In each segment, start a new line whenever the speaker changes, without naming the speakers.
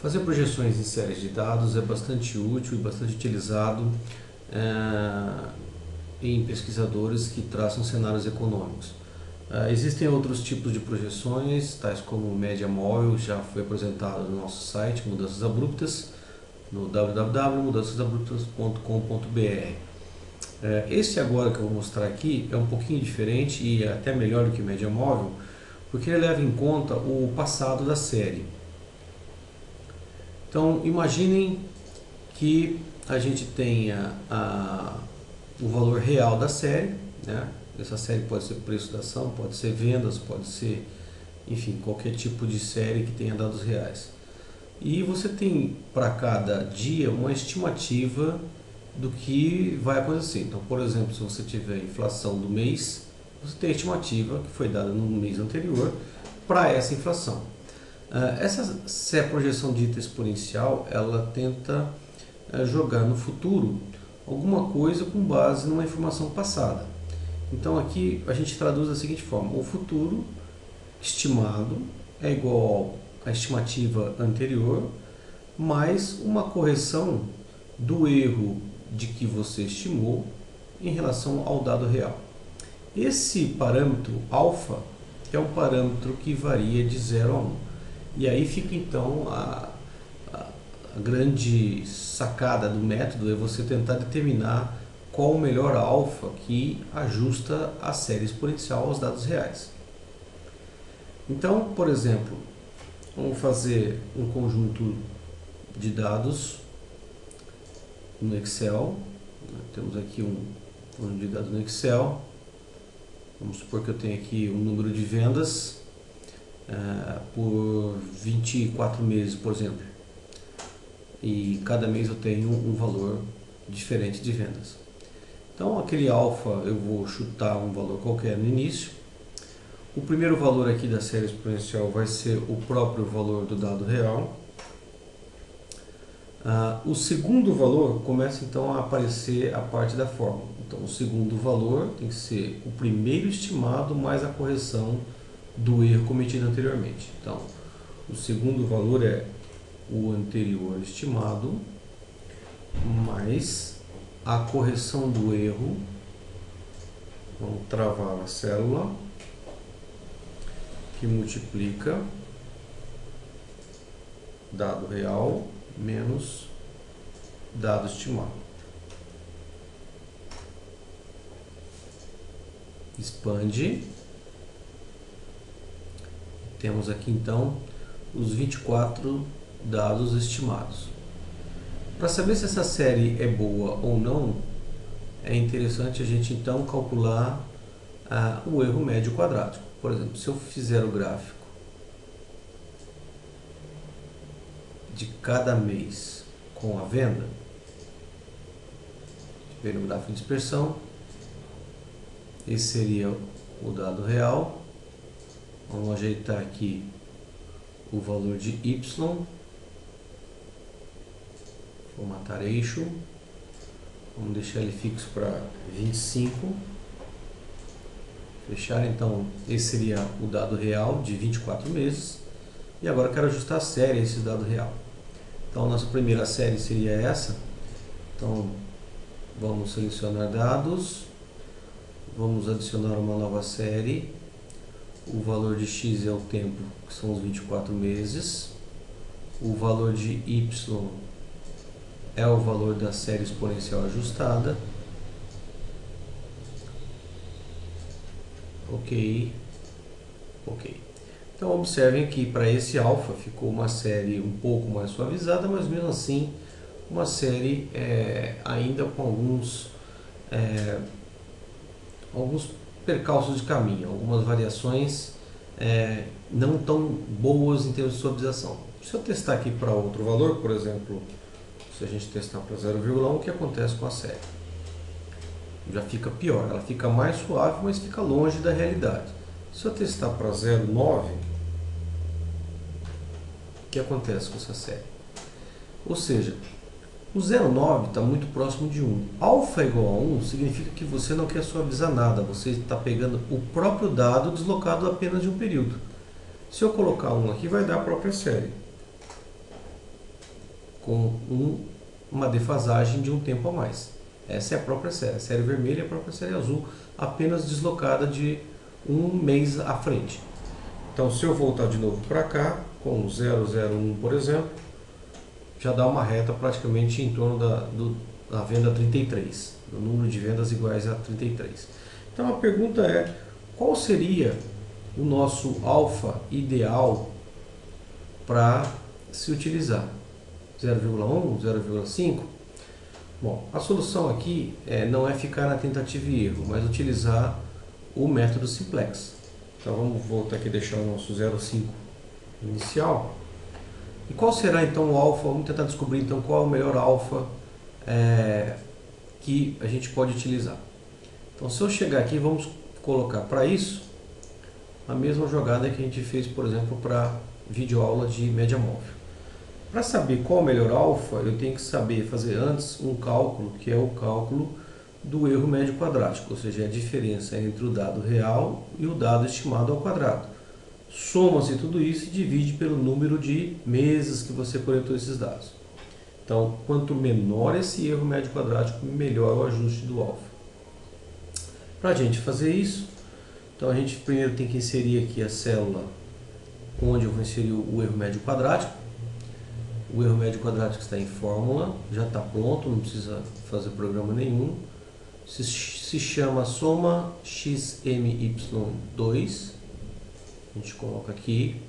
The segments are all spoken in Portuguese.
Fazer projeções em séries de dados é bastante útil e bastante utilizado em pesquisadores que traçam cenários econômicos. Existem outros tipos de projeções, tais como média móvel, já foi apresentado no nosso site Mudanças Abruptas, no www.mudançasabruptas.com.br. Esse agora que eu vou mostrar aqui é um pouquinho diferente e até melhor do que o média móvel, porque ele leva em conta o passado da série. Então imaginem que a gente tenha o valor real da série, né? Essa série pode ser preço da ação, pode ser vendas, pode ser, enfim, qualquer tipo de série que tenha dados reais. E você tem para cada dia uma estimativa do que vai acontecer. Então, por exemplo, se você tiver inflação do mês, você tem a estimativa que foi dada no mês anterior para essa inflação. Se a projeção dita exponencial, ela tenta jogar no futuro alguma coisa com base numa informação passada. Então aqui a gente traduz da seguinte forma: o futuro estimado é igual à estimativa anterior mais uma correção do erro de que você estimou em relação ao dado real. Esse parâmetro alfa é um parâmetro que varia de 0 a 1. E aí fica então a grande sacada do método, é você tentar determinar qual o melhor alfa que ajusta a série exponencial aos dados reais. Então, por exemplo, vamos fazer um conjunto de dados no Excel. Temos aqui um conjunto de dados no Excel. Vamos supor que eu tenho aqui um número de vendas por 24 meses, por exemplo. E cada mês eu tenho um valor diferente de vendas. Então aquele alfa eu vou chutar um valor qualquer no início. O primeiro valor aqui da série exponencial vai ser o próprio valor do dado real. O segundo valor começa então a aparecer a parte da fórmula. Então o segundo valor tem que ser o primeiro estimado mais a correção do erro cometido anteriormente. Então o segundo valor é o anterior estimado mais a correção do erro. Vamos travar a célula que multiplica dado real menos dado estimado. Expande. Temos aqui então os 24 dados estimados. Para saber se essa série é boa ou não, é interessante a gente então calcular o erro médio quadrático. Por exemplo, se eu fizer o gráfico de cada mês com a venda, ver o gráfico de dispersão, esse seria o dado real. Vamos ajeitar aqui o valor de Y, formatar eixo, vamos deixar ele fixo para 25, fechar. Então esse seria o dado real de 24 meses, e agora quero ajustar a série a esse dado real. Então nossa primeira série seria essa. Então vamos selecionar dados, vamos adicionar uma nova série. O valor de X é o tempo, que são os 24 meses. O valor de Y é o valor da série exponencial ajustada. Ok. Então observem que para esse alfa ficou uma série um pouco mais suavizada, mas mesmo assim uma série ainda com alguns percalços de caminho, algumas variações não tão boas em termos de suavização. Se eu testar aqui para outro valor, por exemplo, se a gente testar para 0,1, o que acontece com a série? Já fica pior, ela fica mais suave, mas fica longe da realidade. Se eu testar para 0,9, o que acontece com essa série? Ou seja, o 0,9 está muito próximo de 1. Alfa igual a 1 significa que você não quer suavizar nada, você está pegando o próprio dado deslocado apenas de um período. Se eu colocar 1 aqui, vai dar a própria série. com uma defasagem de um tempo a mais. Essa é a própria série vermelha e a própria série azul, apenas deslocada de um mês à frente. Então, se eu voltar de novo para cá, com 001, por exemplo, já dá uma reta praticamente em torno da venda 33, do número de vendas iguais a 33. Então, a pergunta é, qual seria o nosso alfa ideal para se utilizar? 0,1, 0,5? Bom, a solução aqui não é ficar na tentativa e erro, mas utilizar o método simplex. Então vamos voltar aqui e deixar o nosso 0,5 inicial. E qual será então o alfa? Vamos tentar descobrir então qual é o melhor alfa que a gente pode utilizar. Então se eu chegar aqui, vamos colocar para isso a mesma jogada que a gente fez, por exemplo, para videoaula de média móvel. Para saber qual é o melhor alfa, eu tenho que saber fazer antes um cálculo, que é o cálculo do erro médio quadrático, ou seja, a diferença entre o dado real e o dado estimado ao quadrado. Soma-se tudo isso e divide pelo número de meses que você coletou esses dados. Então, quanto menor esse erro médio quadrático, melhor o ajuste do alfa. Para a gente fazer isso, então a gente primeiro tem que inserir aqui a célula onde eu vou inserir o erro médio quadrático. O erro médio quadrático está em fórmula, já está pronto, não precisa fazer programa nenhum. Se chama soma xmy2. A gente coloca aqui.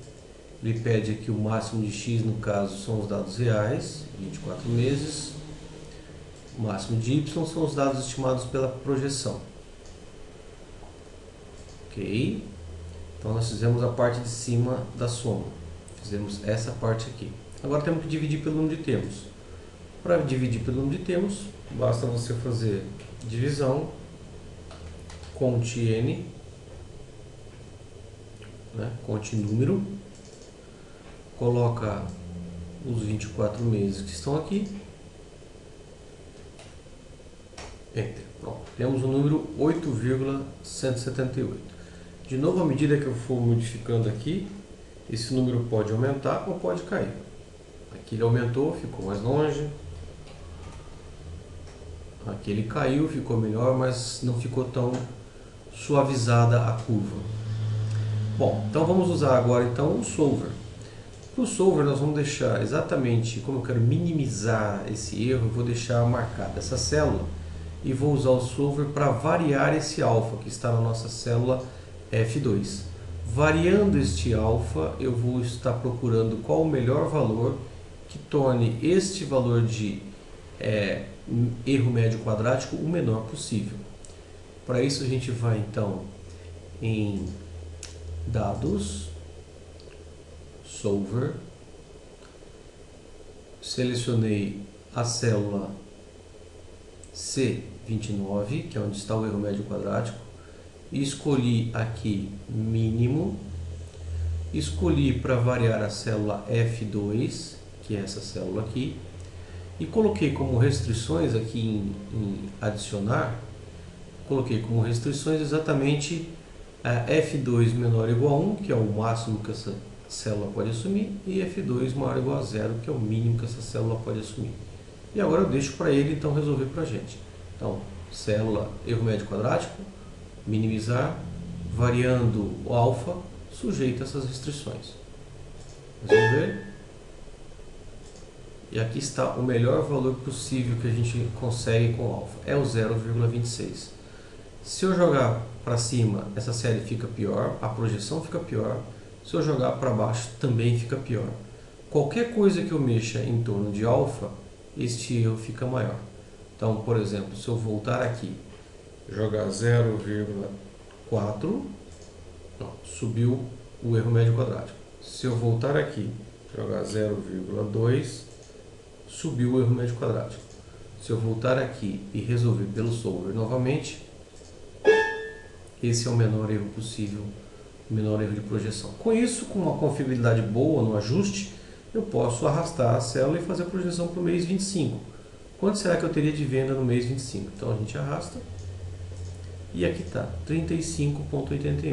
Ele pede aqui o máximo de x, no caso são os dados reais, 24 meses. O máximo de y são os dados estimados pela projeção. Ok? Então nós fizemos a parte de cima da soma. Fizemos essa parte aqui. Agora temos que dividir pelo número de termos. Para dividir pelo número de termos, basta você fazer divisão, conte n, conte número, coloca os 24 meses que estão aqui, enter. Pronto. Temos o número 8,178. De novo, à medida que eu for modificando aqui, esse número pode aumentar ou pode cair. Aqui ele aumentou, ficou mais longe. Aqui ele caiu, ficou melhor, mas não ficou tão suavizada a curva. Bom, então vamos usar agora então o solver. Para o solver nós vamos deixar exatamente como eu quero minimizar esse erro, eu vou deixar marcada essa célula e vou usar o solver para variar esse alfa que está na nossa célula F2. Variando este alfa, eu vou estar procurando qual o melhor valor que torne este valor de erro médio quadrático o menor possível. Para isso a gente vai então em dados, solver, selecionei a célula C29, que é onde está o erro médio quadrático, e escolhi aqui mínimo, escolhi para variar a célula F2, que é essa célula aqui, e coloquei como restrições aqui em adicionar, coloquei como restrições exatamente a F2 menor ou igual a 1, que é o máximo que essa célula pode assumir, e F2 maior ou igual a 0, que é o mínimo que essa célula pode assumir. E agora eu deixo para ele então resolver para a gente. Então, célula erro médio quadrático, minimizar, variando o alfa, sujeito a essas restrições. Resolver. E aqui está o melhor valor possível que a gente consegue com o alfa. É o 0,26. Se eu jogar para cima, essa série fica pior, a projeção fica pior. Se eu jogar para baixo, também fica pior. Qualquer coisa que eu mexa em torno de alfa, este erro fica maior. Então, por exemplo, se eu voltar aqui, jogar 0,4, subiu o erro médio quadrático. Se eu voltar aqui, jogar 0,2, subiu o erro médio quadrático. Se eu voltar aqui e resolver pelo solver novamente, esse é o menor erro possível, o menor erro de projeção. Com isso, com uma confiabilidade boa no ajuste, eu posso arrastar a célula e fazer a projeção para o mês 25. Quanto será que eu teria de venda no mês 25? Então a gente arrasta e aqui está, 35,81.